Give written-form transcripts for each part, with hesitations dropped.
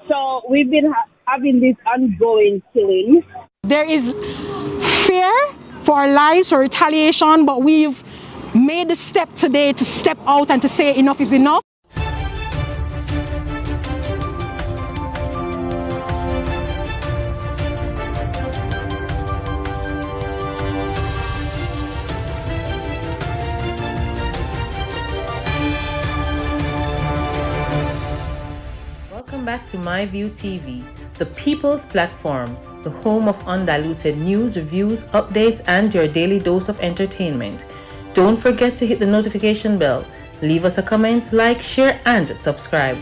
So we've been having this ongoing killing. There is fear for our lives or retaliation, but we've made the step today to step out and to say enough is enough. Welcome back to MyView TV, the people's platform, the home of undiluted news, reviews, updates, and your daily dose of entertainment. Don't forget to hit the notification bell, leave us a comment, like, share, and subscribe.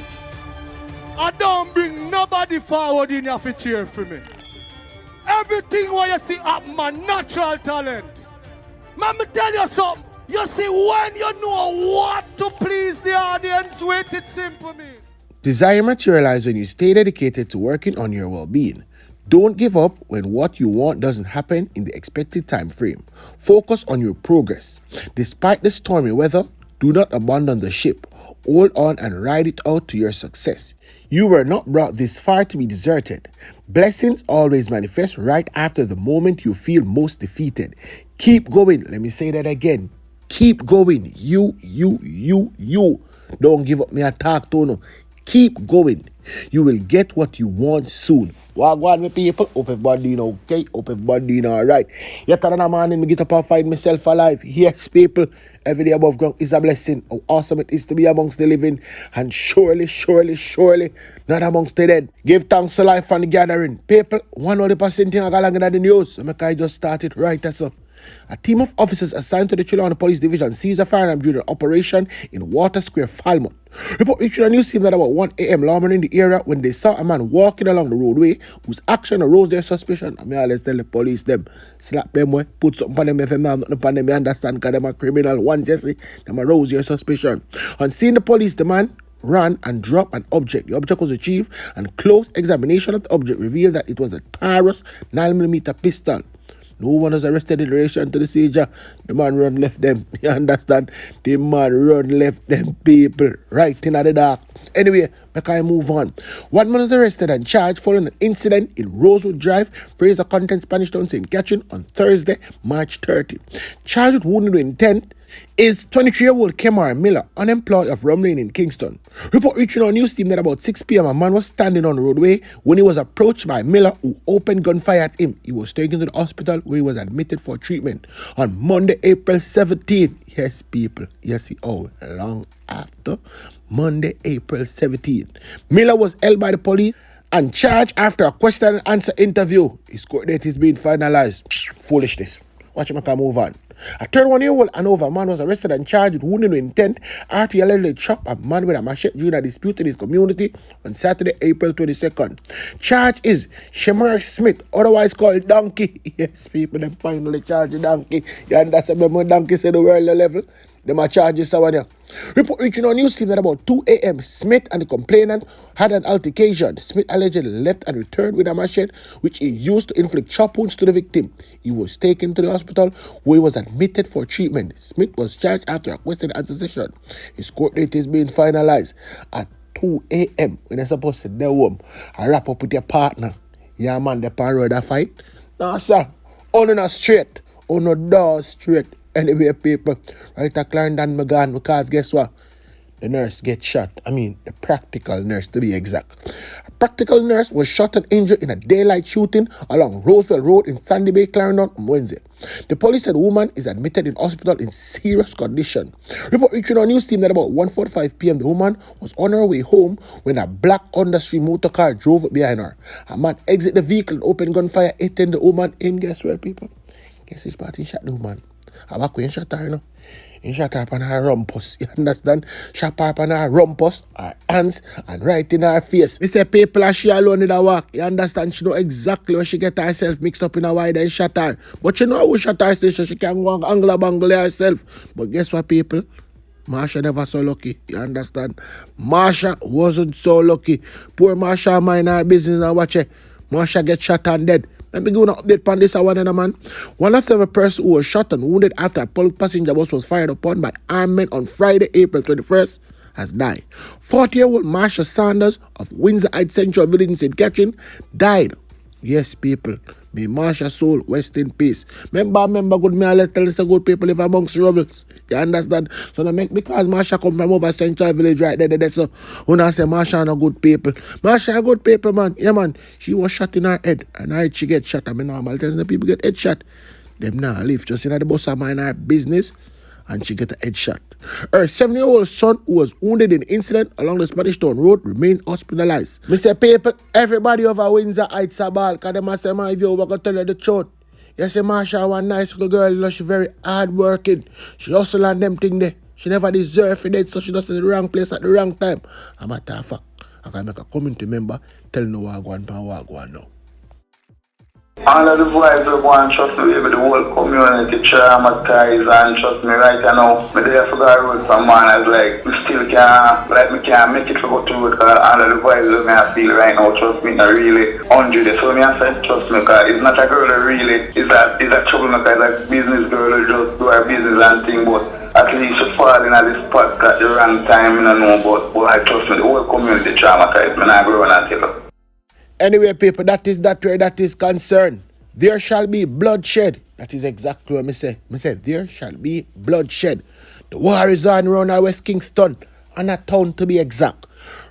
I don't bring nobody forward in your cheer for me. Everything what you see up my natural talent. Man, me tell you something. You see, when you know what to please the audience with, it's simple me. Desire materializes when you stay dedicated to working on your well-being. Don't give up when what you want doesn't happen in the expected time frame. Focus on your progress. Despite the stormy weather, do not abandon the ship. Hold on and ride it out to your success. You were not brought this far to be deserted. Blessings always manifest right after the moment you feel most defeated. Keep going. Let me say that again. Keep going. You. Don't give up me attack, Tono. Keep going. You will get what you want soon. Wagwan, my people. Hope everybody okay. Hope everybody alright. Yet another morning, me get up and find myself alive. Yes, people. Every day above ground is a blessing. How awesome it is to be amongst the living. And surely, not amongst the dead. Give thanks to life and the gathering. People, 100% thing I got along in the news. So I just started right as up. A team of officers assigned to the Chilano Police Division seized a firearm during an operation in Water Square, Falmouth. Report reaching a news team that about 1 a.m. lawmen in the area when they saw a man walking along the roadway whose action arose their suspicion. I mean, let's tell the police them, slap them, put something on them, if them nothing upon them, you understand, because them a criminal. Once you see, them arose your suspicion. On seeing the police, the man ran and dropped an object. The object was retrieved, and close examination of the object revealed that it was a Taurus 9mm pistol. No one was arrested in relation to the seizure. The man run left them. You understand? The man run left them people right in the dark. Anyway, make I move on. One man was arrested and charged following an incident in Rosewood Drive, Fraser Content, Spanish Town, St. Catherine on Thursday, March 30. Charged with wounded with intent is 23-year-old Kemar Miller, unemployed of Rum Lane in Kingston. Report reaching our news team that about 6 p.m. a man was standing on the roadway when he was approached by Miller, who opened gunfire at him. He was taken to the hospital where he was admitted for treatment on Monday, April 17th. Yes, people. Yes, long after Monday, April 17th. Miller was held by the police and charged after a question and answer interview. His court date is being finalized. Foolishness. Watch him move on. A 31-year-old Hanover man was arrested and charged with wounding with intent after he allegedly shot a man with a machete during a dispute in his community on Saturday, April 22nd. Charge is Shamar Smith, otherwise called Donkey. Yes, people, them finally charged Donkey. You understand when Donkey said the world level? Them are charges someone here. Report reaching on news team that about 2 a.m. Smith and the complainant had an altercation. Smith allegedly left and returned with a machete which he used to inflict chop wounds to the victim. He was taken to the hospital where he was admitted for treatment. Smith was charged after a question and answer session. His court date is being finalized at 2 a.m. when they're supposed to go home and wrap up with your partner. Yeah, man, the pan road a fight. No, sir. Only not straight. Only door straight. Anyway, people, right at Clarendon McGann, because guess what? The nurse gets shot. I mean, the practical nurse to be exact. A practical nurse was shot and injured in a daylight shooting along Roswell Road in Sandy Bay, Clarendon on Wednesday. The police said the woman is admitted in hospital in serious condition. Report reaching our news team that about 1:45 p.m. the woman was on her way home when a black Honda Stream motor car drove up behind her. A man exited the vehicle and opened gunfire, hitting the woman in, guess where, people? Guess which party shot the woman? I back when shot her, In shot her on her rumpus. You understand? Shot her on her rumpus, her hands, and right in her face. Me say people as she alone in the walk. You understand? She know exactly where she get herself mixed up in a wide and shot her. But she know who shot her still, so she can go and angle herself. But guess what, people? Marsha never so lucky. You understand? Marsha wasn't so lucky. Poor Marsha mind her business and watch it. Marsha get shot and dead. Let me give you an update on this one, man. One of 7 persons who was shot and wounded after a police passenger bus was fired upon by armed men on Friday, April 21st, has died. 40-year-old Marsha Sanders of Windsor Heights Central Village in St. Catherine died. Yes, people. May Marsha's soul rest in peace. Remember, good me, let's tell us good people live amongst rebels. You understand? So now because Marsha come from over Central Village right there, so when I say Marsha no good people. Marsha a good people, man. Yeah, man. She was shot in her head, and I she get shot. I mean, normal telling the people get head shot. Them now live just in the bus of mine her business, and she get a head shot. Her 7-year-old son, who was wounded in an incident along the Spanish Town Road, remains hospitalized. Mr. People, everybody over Windsor Heights are ball, because they must say, man, if you over tell her the truth. You see, Marsha, one nice little girl, you know, she very hard working. She hustle on them thing there. She never deserve it, so she does it in the wrong place at the wrong time. A matter of fact, I can make a community member tell no what I go on now. All of the boys will go and trust me, baby, the whole community traumatized and trust me right now. Me there for the road from man, I was like, me still can't make it for go to road because all of the boys will me I feel right now, trust me, I really 100. So me I say, trust me, because it's not a girl that really, it's a troublemaker, it's a business girl who just do her business and thing, but at least she fall in at this spot at the wrong time, I know, but I trust me, the whole community traumatized, me I go and I tell her. Anyway, people, that is that where that is concerned. There shall be bloodshed. That is exactly what I say. I say, there shall be bloodshed. The war is on around our West Kingston, Hanna Town to be exact.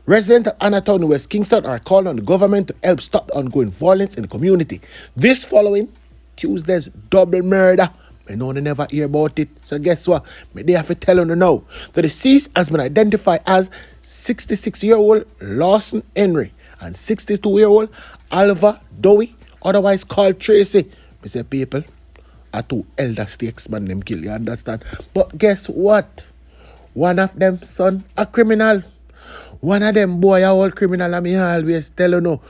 Residents of Hanna Town in West Kingston are calling on the government to help stop the ongoing violence in the community. This following Tuesday's double murder. I know they never hear about it. So guess what? They have to tell them now. The deceased has been identified as 66-year-old Lawson Henry and 62-year-old Alva, otherwise called Tracy. I say, people, are two elder statesmen them kill, you understand? But guess what? One of them son a criminal. One of them boy a old criminal, and me always tell you no,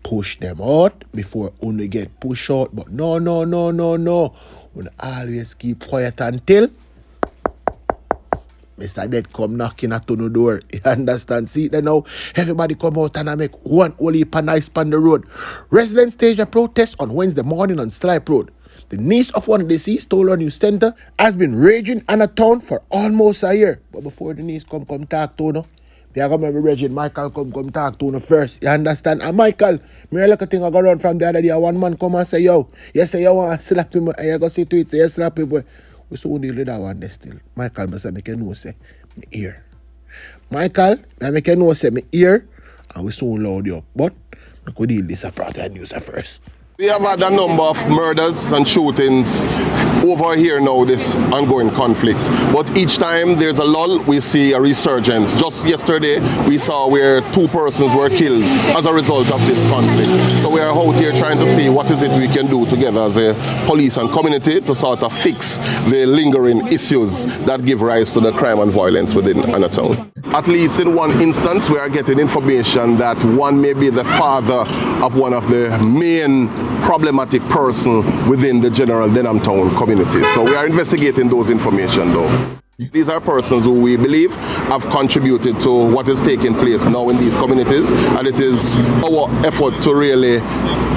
push them out before only get pushed out. But no. We always keep quiet until Mr. Dead come knocking at the door. You understand? See then now, everybody come out and I make one whole heap of nice on the road. Residents staged a protest on Wednesday morning on Slipe Road. The niece of one of the deceased told her news center has been raging in a town for almost a year. But before the niece come talk to her, they are going to be raging. Michael come talk to her first. You understand? And Michael, me look at thing I go around from the other day. One man come and say, yo, you say you want to slap him, and you go see to it, say you slap him. We so deal with that one there still. Michael must make you know say me ear. Michael, I make you know say me ear, and we soon load you up. But I could deal this apart and news at first. We have had a number of murders and shootings over here now, this ongoing conflict. But each time there's a lull, we see a resurgence. Just yesterday, we saw where 2 persons were killed as a result of this conflict. So we are out here trying to see what is it we can do together as a police and community to sort of fix the lingering issues that give rise to the crime and violence within Hanna Town. At least in one instance, we are getting information that one may be the father of one of the main problematic person within the general Denham Town community. So we are investigating those information though. These are persons who we believe have contributed to what is taking place now in these communities, and it is our effort to really,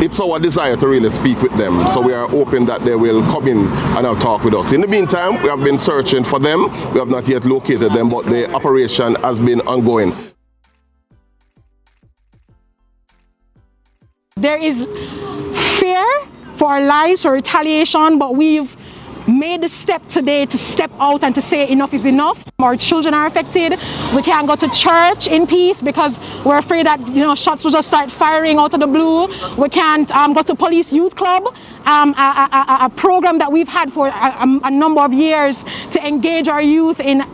it's our desire to really speak with them. So we are hoping that they will come in and have talk with us. In the meantime, we have been searching for them. We have not yet located them, but the operation has been ongoing. There is fear for our lives or retaliation, but we've made the step today to step out and to say enough is enough. Our children are affected. We can't go to church in peace because we're afraid that shots will just start firing out of the blue. We can't go to police youth club, a program that we've had for a number of years to engage our youth in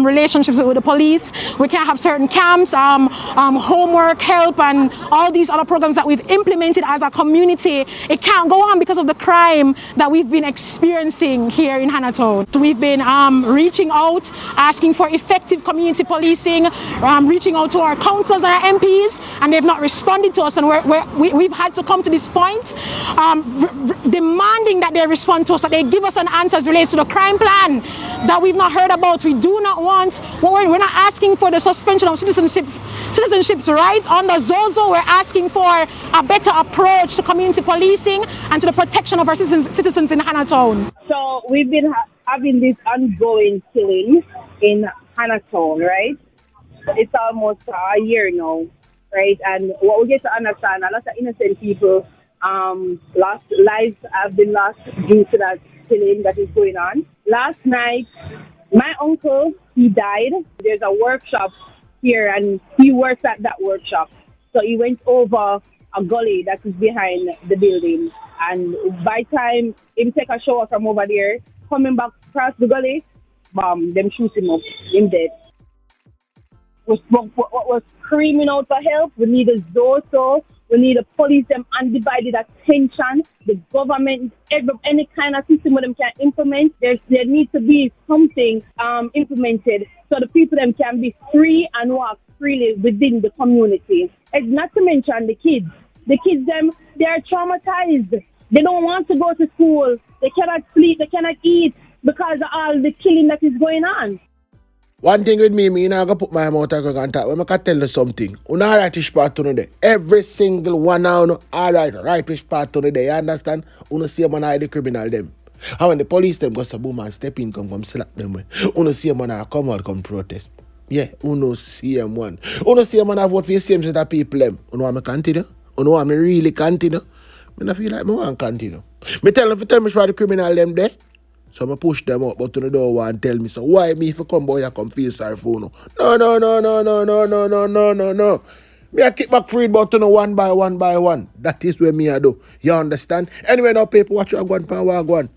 relationships with the police. We can't have certain camps, homework help, and all these other programs that we've implemented as a community. It can't go on because of the crime that we've been experiencing here in Hanna Town. So we've been reaching out, asking for effective community policing, reaching out to our councillors and our MPs, and they've not responded to us, and we've had to come to this point demanding that they respond to us, that they give us an answer as relates to the crime plan that we've not heard about. We do not want, we're not asking for the suspension of citizenship rights under Zozo. We're asking for a better approach to community policing and to the protection of our citizens in Hanna Town. So we've been having this ongoing killing in Hanna Town, right? It's almost a year now, right? And what we get to understand, a lot of innocent people, lost lives have been lost due to that killing that is going on. Last night, my uncle, he died. There's a workshop here, and he works at that workshop. So he went over a gully that is behind the building. And by the time him take a shower from over there, coming back across the gully, them shoot him up, him dead. What was screaming out for help? We need a Zoso. We need a police them undivided attention. The government, any kind of system where them can implement. There needs to be something implemented so the people them can be free and walk freely within the community. And not to mention the kids. The kids them, they are traumatized. They don't want to go to school. They cannot sleep. They cannot eat because of all the killing that is going on. One thing with me not gonna put my mouth and talk. When I can tell you something, you alright part on the every single one now, alright, right part on the day, you understand? You see a man the criminal them. And when the police them go boom and step in, come slap them. You see a man come out, come protest. Yeah, you see a man. You see a man vote for the same set of people them. You know what I continue? You know what I really continue? I don't feel like I want to continue. I tell them about the criminal them there. So I push them out, but they don't want to tell me. So why me if you come boy, I come feel sorry for you? No. Me I kick back free but one by one. That is where me I do. You understand? Anyway, now people watch you go on.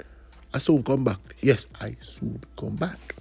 I soon come back. Yes, I soon come back.